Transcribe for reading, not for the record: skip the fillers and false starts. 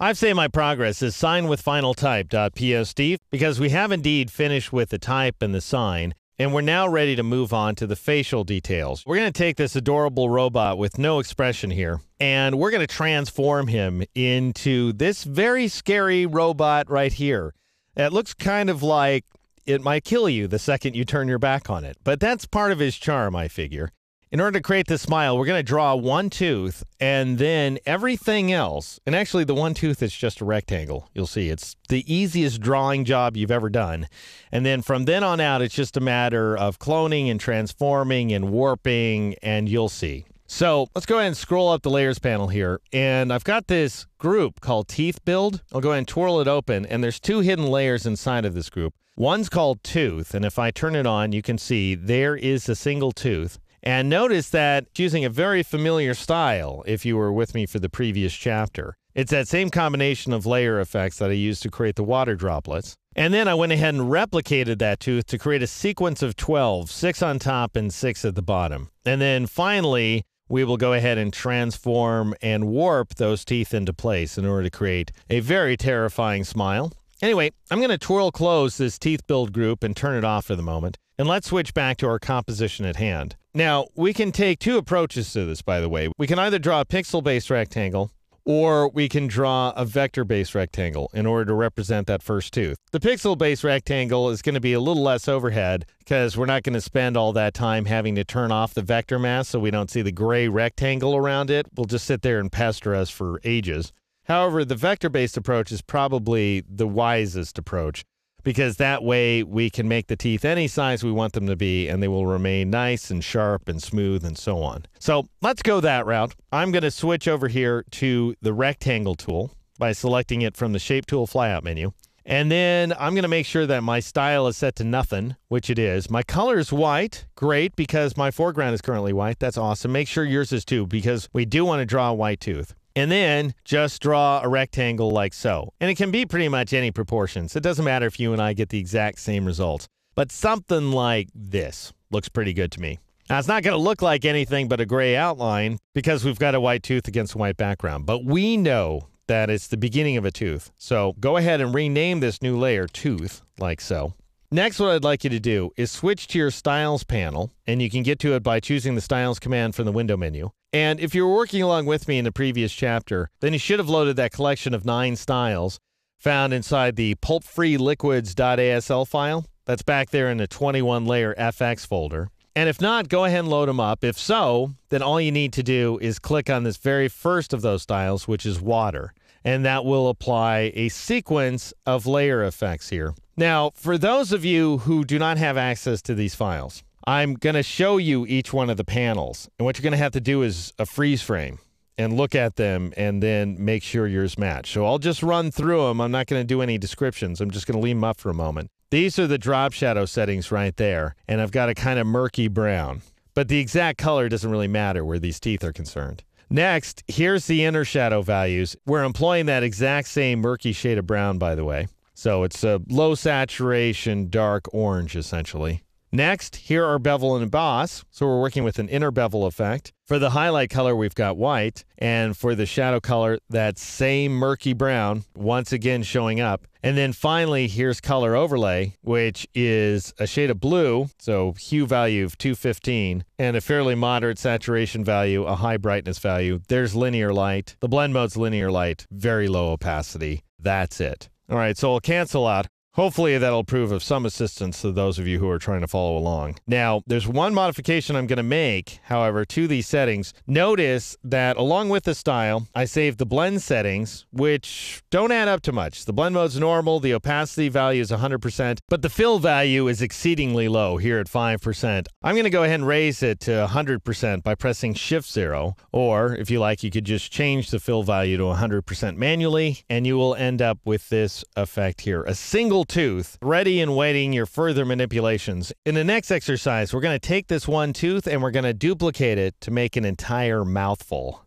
I've saved my progress as signwithfinaltype.psd because we have indeed finished with the type and the sign, and we're now ready to move on to the facial details. We're going to take this adorable robot with no expression here, and we're going to transform him into this very scary robot right here. It looks kind of like it might kill you the second you turn your back on it, but that's part of his charm, I figure. In order to create the smile, we're going to draw one tooth and then everything else. And actually, the one tooth is just a rectangle. You'll see it's the easiest drawing job you've ever done. And then from then on out, it's just a matter of cloning and transforming and warping, and you'll see. So let's go ahead and scroll up the layers panel here. And I've got this group called Teeth Build. I'll go ahead and twirl it open. And there's two hidden layers inside of this group. One's called Tooth. And if I turn it on, you can see there is a single tooth. And notice that it's using a very familiar style if you were with me for the previous chapter. It's that same combination of layer effects that I used to create the water droplets. And then I went ahead and replicated that tooth to create a sequence of 12, 6 on top and 6 at the bottom. And then finally, we will go ahead and transform and warp those teeth into place in order to create a very terrifying smile. Anyway, I'm going to twirl close this Teeth Build group and turn it off for the moment. And let's switch back to our composition at hand. Now, we can take two approaches to this, by the way. We can either draw a pixel-based rectangle, or we can draw a vector-based rectangle in order to represent that first tooth. The pixel-based rectangle is going to be a little less overhead because we're not going to spend all that time having to turn off the vector mask so we don't see the gray rectangle around it. We'll just sit there and pester us for ages. However, the vector-based approach is probably the wisest approach, because that way we can make the teeth any size we want them to be, and they will remain nice and sharp and smooth and so on. So let's go that route. I'm going to switch over here to the rectangle tool by selecting it from the shape tool flyout menu. And then I'm going to make sure that my style is set to nothing, which it is. My color is white. Great, because my foreground is currently white. That's awesome. Make sure yours is too, because we do want to draw a white tooth. And then just draw a rectangle like so. And it can be pretty much any proportions. It doesn't matter if you and I get the exact same results. But something like this looks pretty good to me. Now, it's not going to look like anything but a gray outline because we've got a white tooth against a white background. But we know that it's the beginning of a tooth. So go ahead and rename this new layer Tooth, like so. Next, what I'd like you to do is switch to your Styles panel, and you can get to it by choosing the Styles command from the window menu. And if you were working along with me in the previous chapter, then you should have loaded that collection of 9 styles found inside the pulpfreeliquids.asl file. That's back there in the 21-layer FX folder. And if not, go ahead and load them up. If so, then all you need to do is click on this very first of those styles, which is water. And that will apply a sequence of layer effects here. Now, for those of you who do not have access to these files, I'm going to show you each one of the panels. And what you're going to have to do is a freeze frame and look at them and then make sure yours match. So I'll just run through them. I'm not going to do any descriptions. I'm just going to leave them up for a moment. These are the drop shadow settings right there. And I've got a kind of murky brown. But the exact color doesn't really matter where these teeth are concerned. Next, here's the inner shadow values. We're employing that exact same murky shade of brown, by the way. So it's a low saturation, dark orange, essentially. Next, here are bevel and emboss. So we're working with an inner bevel effect. For the highlight color, we've got white. And for the shadow color, that same murky brown, once again showing up. And then finally, here's color overlay, which is a shade of blue. So hue value of 215 and a fairly moderate saturation value, a high brightness value. There's linear light. The blend mode's linear light, very low opacity. That's it. All right, so I'll cancel out. Hopefully that'll prove of some assistance to those of you who are trying to follow along. Now, there's one modification I'm going to make, however, to these settings. Notice that along with the style, I saved the blend settings, which don't add up to much. The blend mode's normal, the opacity value is 100%, but the fill value is exceedingly low here at 5%. I'm going to go ahead and raise it to 100% by pressing Shift-0, or if you like, you could just change the fill value to 100% manually, and you will end up with this effect here. A single tooth, ready and waiting your further manipulations. In the next exercise, we're going to take this one tooth and we're going to duplicate it to make an entire mouthful.